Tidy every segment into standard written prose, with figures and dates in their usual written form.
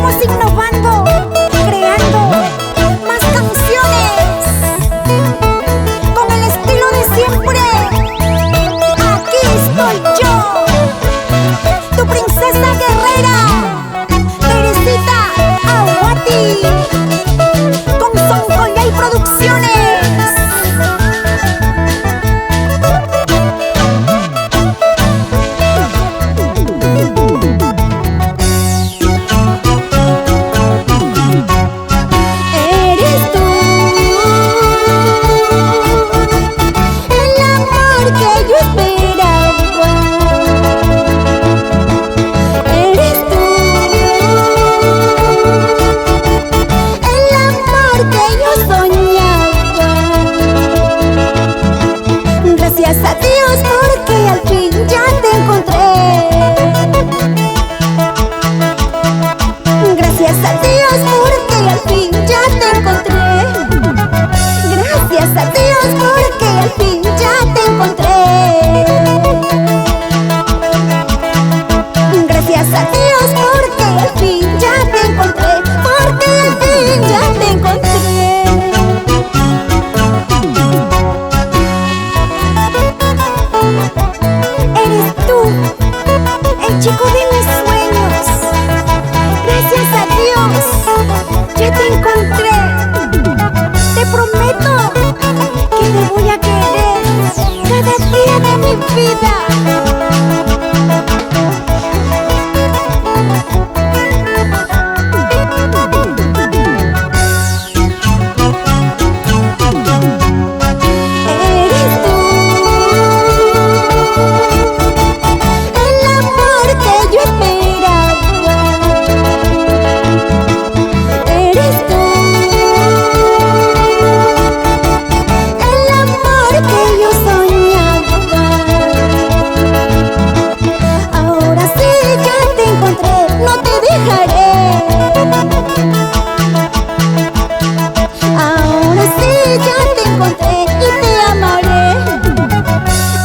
Seguimos innovando, creando más canciones con el estilo de siempre. Aquí estoy yo, tu princesa guerrera, Teresita Aguati, con Son Colley Producciones. Gracias a Dios porque al fin ya te encontré. Gracias a Dios porque al fin ya te encontré. Gracias a Dios porque al fin ya te encontré. Gracias a Dios porque al fin ya te encontré. Porque al fin ya te encontré. Eres tú, el chico de mis sueños. Gracias a Dios, ya te encontré. Te prometo que te voy a querer cada día de mi vida. Ahora sí ya te encontré y te amaré.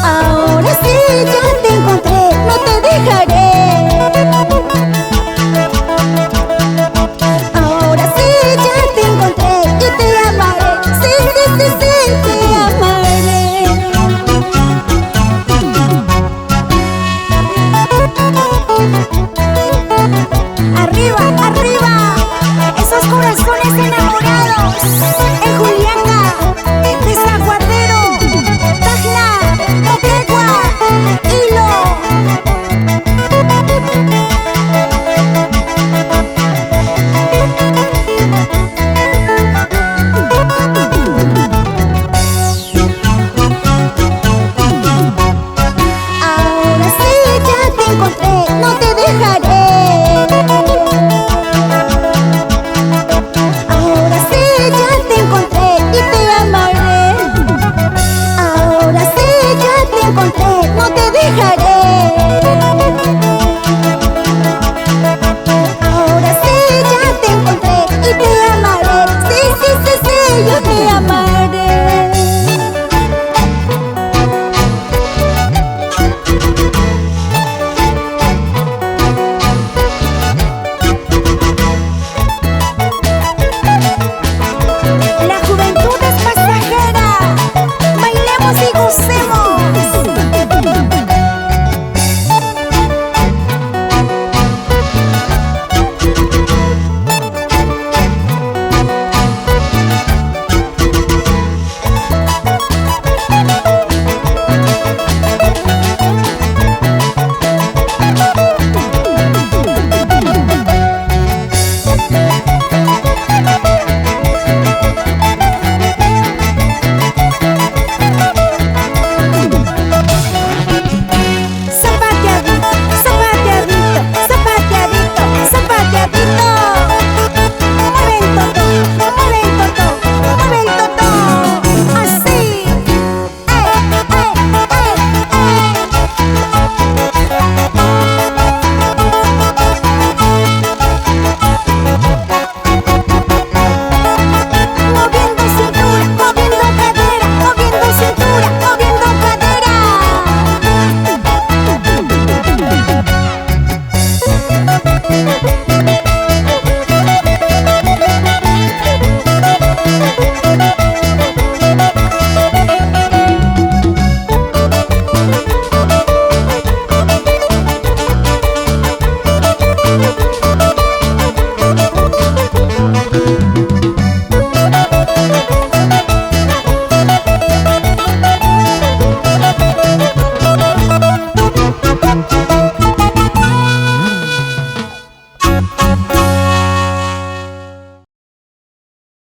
Ahora sí ya te encontré, no te dejaré. Ahora sí ya te encontré y te amaré. Sí, sí, sí, sí, te amaré. Arriba, arriba, esos corazones enamorados.